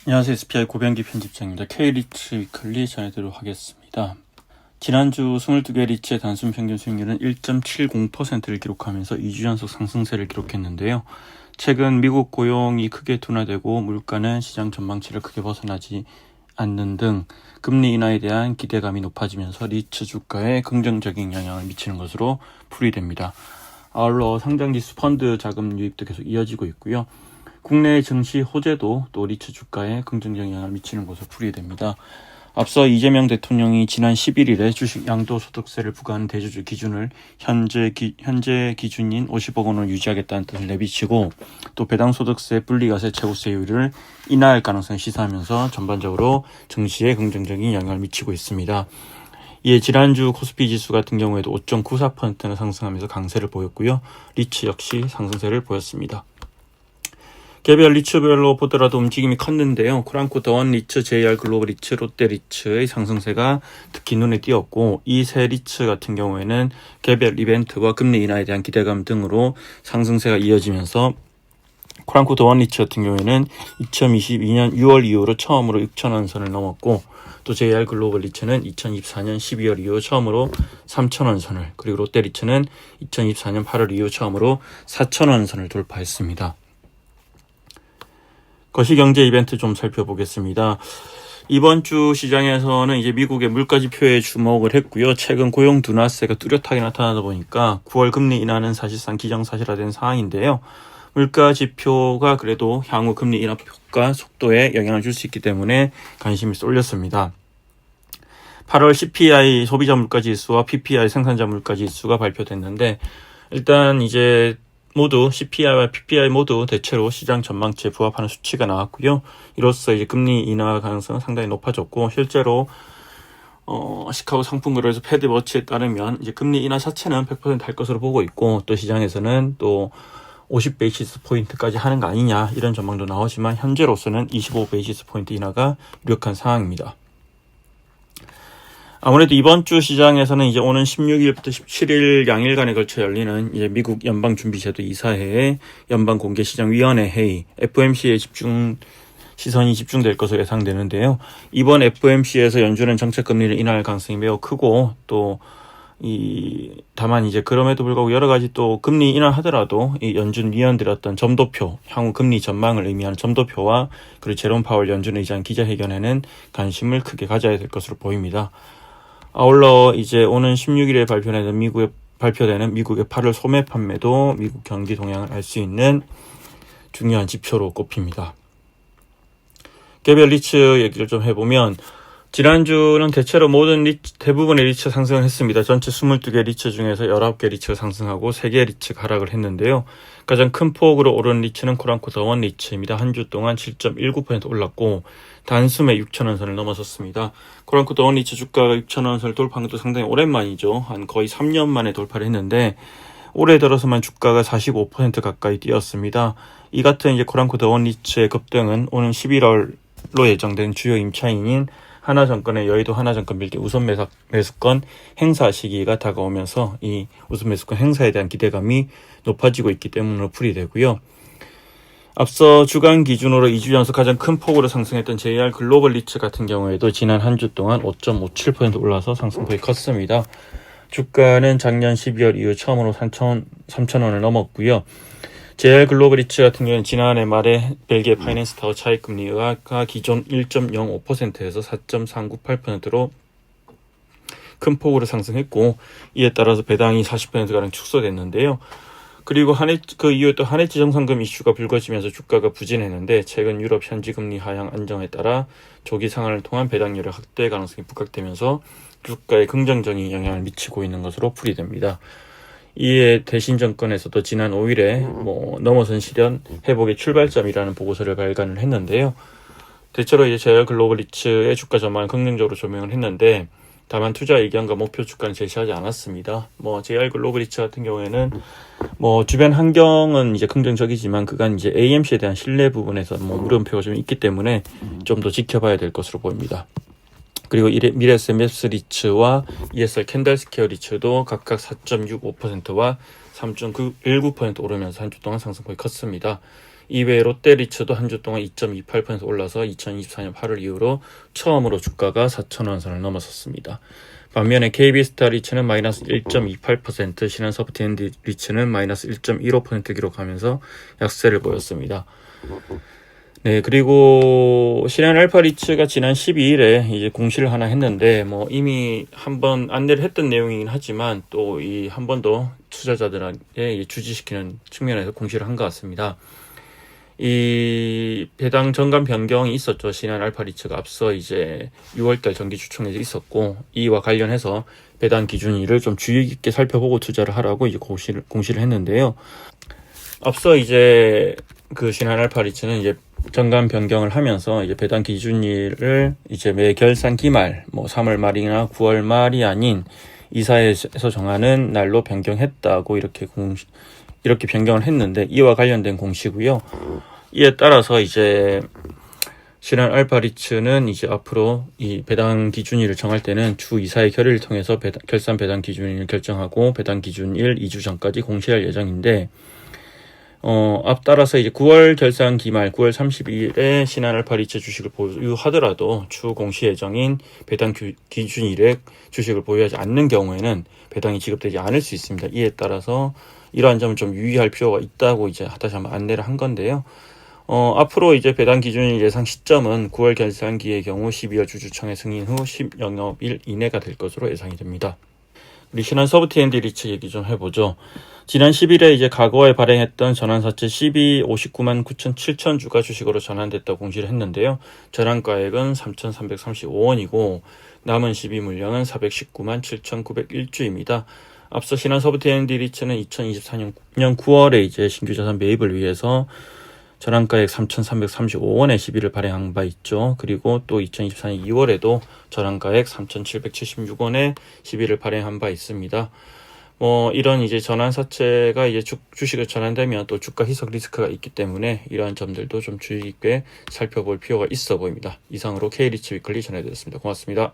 안녕하세요. SPI 고병기 편집장입니다. K리츠 위클리 전해드리도록 하겠습니다. 지난주 22개 리츠의 단순 평균 수익률은 1.70%를 기록하면서 2주 연속 상승세를 기록했는데요. 최근 미국 고용이 크게 둔화되고 물가는 시장 전망치를 크게 벗어나지 않는 등 금리 인하에 대한 기대감이 높아지면서 리츠 주가에 긍정적인 영향을 미치는 것으로 풀이됩니다. 아울러 상장지수 펀드 자금 유입도 계속 이어지고 있고요. 국내 증시 호재도 또 리츠 주가에 긍정적인 영향을 미치는 것으로 풀이됩니다. 앞서 이재명 대통령이 지난 11일에 주식 양도소득세를 부과하는 대주주 기준을 현재 기준인 50억 원을 유지하겠다는 뜻을 내비치고 또 배당소득세 분리과세 최고세율을 인하할 가능성을 시사하면서 전반적으로 증시에 긍정적인 영향을 미치고 있습니다. 이에 지난주 코스피 지수 같은 경우에도 5.94%나 상승하면서 강세를 보였고요. 리츠 역시 상승세를 보였습니다. 개별 리츠별로 보더라도 움직임이 컸는데요. 코랑코 더원 리츠, JR 글로벌 리츠, 롯데 리츠의 상승세가 특히 눈에 띄었고 이 세 리츠 같은 경우에는 개별 이벤트와 금리 인하에 대한 기대감 등으로 상승세가 이어지면서 코랑코 더원 리츠 같은 경우에는 2022년 6월 이후로 처음으로 6,000원 선을 넘었고 또 JR 글로벌 리츠는 2024년 12월 이후 처음으로 3,000원 선을 그리고 롯데 리츠는 2024년 8월 이후 처음으로 4,000원 선을 돌파했습니다. 거시경제 이벤트 좀 살펴보겠습니다. 이번 주 시장에서는 이제 미국의 물가지표에 주목을 했고요. 최근 고용 둔화세가 뚜렷하게 나타나다 보니까 9월 금리 인하는 사실상 기정사실화된 상황인데요. 물가지표가 그래도 향후 금리 인하 효과 속도에 영향을 줄 수 있기 때문에 관심이 쏠렸습니다. 8월 CPI 소비자 물가지수와 PPI 생산자 물가지수가 발표됐는데 일단 이제 모두 CPI와 PPI 모두 대체로 시장 전망치에 부합하는 수치가 나왔고요. 이로써 이제 금리 인하 가능성은 상당히 높아졌고 실제로 시카고 상품거래소 패드워치에 따르면 이제 금리 인하 자체는 100% 할 것으로 보고 있고 또 시장에서는 또 50베이시스 포인트까지 하는 거 아니냐 이런 전망도 나오지만 현재로서는 25베이시스 포인트 인하가 유력한 상황입니다. 아무래도 이번 주 시장에서는 이제 오는 16일부터 17일 양일간에 걸쳐 열리는 이제 미국 연방준비제도 이사회의 연방공개시장위원회 회의 FOMC에 시선이 집중될 것으로 예상되는데요. 이번 FOMC에서 연준은 정책 금리를 인하할 가능성이 매우 크고 또 다만 이제 그럼에도 불구하고 여러 가지 또 금리 인하하더라도 이 연준 위원들의 어떤 점도표, 향후 금리 전망을 의미하는 점도표와 그리고 제롬 파월 연준 의장 기자회견에는 관심을 크게 가져야 될 것으로 보입니다. 아울러 이제 오는 16일에 발표되는 미국의 8월 소매 판매도 미국 경기 동향을 알 수 있는 중요한 지표로 꼽힙니다. 개별 리츠 얘기를 좀 해보면 지난주는 대체로 대부분의 리츠 상승을 했습니다. 전체 22개 리츠 중에서 19개 리츠가 상승하고 3개 리츠가 하락을 했는데요. 가장 큰 폭으로 오른 리츠는 코랑코 더원 리츠입니다. 한 주 동안 7.19% 올랐고 단숨에 6,000원 선을 넘어섰습니다. 코랑코 더원 리츠 주가가 6,000원 선을 돌파한 것도 상당히 오랜만이죠. 한 거의 3년 만에 돌파를 했는데 올해 들어서만 주가가 45% 가까이 뛰었습니다. 이 같은 이제 코랑코 더원 리츠의 급등은 오는 11월로 예정된 주요 임차인인 하나증권의 여의도 하나증권 빌딩 우선 매수권 행사 시기가 다가오면서 이 우선 매수권 행사에 대한 기대감이 높아지고 있기 때문으로 풀이되고요. 앞서 주간 기준으로 2주 연속 가장 큰 폭으로 상승했던 JR 글로벌 리츠 같은 경우에도 지난 한 주 동안 5.57% 올라서 상승폭이 컸습니다. 주가는 작년 12월 이후 처음으로 3,000원을 넘었고요. JR 글로벌 리츠 같은 경우는 지난해 말에 벨기에 파이낸스 타워 차익금리가 기존 1.05%에서 4.398%로 큰 폭으로 상승했고 이에 따라서 배당이 40%가량 축소됐는데요. 그리고 그 이후에 또 한해 지정상금 이슈가 불거지면서 주가가 부진했는데 최근 유럽 현지금리 하향 안정에 따라 조기 상한을 통한 배당률의 확대 가능성이 부각되면서 주가에 긍정적인 영향을 미치고 있는 것으로 풀이됩니다. 이에 대신정권에서도 지난 5일에 넘어선 시련 회복의 출발점이라는 보고서를 발간을 했는데요. 대체로 이제 JR 글로벌 리츠의 주가 전망을 긍정적으로 조명을 했는데 다만 투자 의견과 목표 주가는 제시하지 않았습니다. JR 글로벌 리츠 같은 경우에는 주변 환경은 이제 긍정적이지만 그간 이제 AMC에 대한 신뢰 부분에서 물음표가 좀 있기 때문에 좀 더 지켜봐야 될 것으로 보입니다. 그리고 미래에셋 맵스 리츠와 ESR 캔달스퀘어 리츠도 각각 4.65%와 3.19% 오르면서 한 주 동안 상승폭이 컸습니다. 이외에 롯데리츠도 한 주 동안 2.28% 올라서 2024년 8월 이후로 처음으로 주가가 4,000원 선을 넘어섰습니다. 반면에 KB스타리츠는 마이너스 1.28%, 신한소프트앤드리츠는 마이너스 1.15% 기록하면서 약세를 보였습니다. 네, 그리고 신한알파리츠가 지난 12일에 이제 공시를 하나 했는데, 뭐 이미 한번 안내를 했던 내용이긴 하지만 또 이 한 번 더 투자자들에게 주지시키는 측면에서 공시를 한 것 같습니다. 이 배당 정관 변경이 있었죠. 신한알파리츠가 앞서 이제 6월달 정기주총에서 있었고, 이와 관련해서 배당 기준일을 좀 주의 깊게 살펴보고 투자를 하라고 이제 공시를 했는데요. 앞서 이제 그 신한알파리츠는 이제 정관 변경을 하면서 이제 배당 기준일을 이제 매 결산 기말, 뭐 3월 말이나 9월 말이 아닌 이사회에서 정하는 날로 변경했다고 이렇게 변경을 했는데, 이와 관련된 공시고요. 이에 따라서 이제 신한알파리츠는 이제 앞으로 이 배당 기준일을 정할 때는 주 이사회 결의를 통해서 결산 배당 기준일을 결정하고 배당 기준일 2주 전까지 공시할 예정인데, 앞따라서 이제 9월 결산 기말 9월 30일에 신한알파리츠 주식을 보유하더라도 추후 공시 예정인 배당 기준일에 주식을 보유하지 않는 경우에는 배당이 지급되지 않을 수 있습니다. 이에 따라서 이러한 점을 좀 유의할 필요가 있다고 이제 다시 한번 안내를 한 건데요. 앞으로 이제 배당 기준일 예상 시점은 9월 결산기의 경우 12월 주주총회 승인 후 10영업일 이내가 될 것으로 예상이 됩니다. 우리 신한소프트앤드리츠 얘기 좀 해보죠. 지난 10일에 이제 과거에 발행했던 전환사채 59만 9천 주가 주식으로 전환됐다고 공시를 했는데요. 전환가액은 3,335원이고 남은 12물량은 419만 7,901주입니다. 앞서 신한소프트앤드리츠는 2024년 9월에 이제 신규 자산 매입을 위해서 전환가액 3,335원에 시비를 발행한 바 있죠. 그리고 또 2024년 2월에도 전환가액 3,776원에 시비를 발행한 바 있습니다. 뭐 이런 이제 전환사채가 이제 주식을 전환되면 또 주가 희석 리스크가 있기 때문에 이러한 점들도 좀 주의 깊게 살펴볼 필요가 있어 보입니다. 이상으로 K리츠 위클리 전해드렸습니다. 고맙습니다.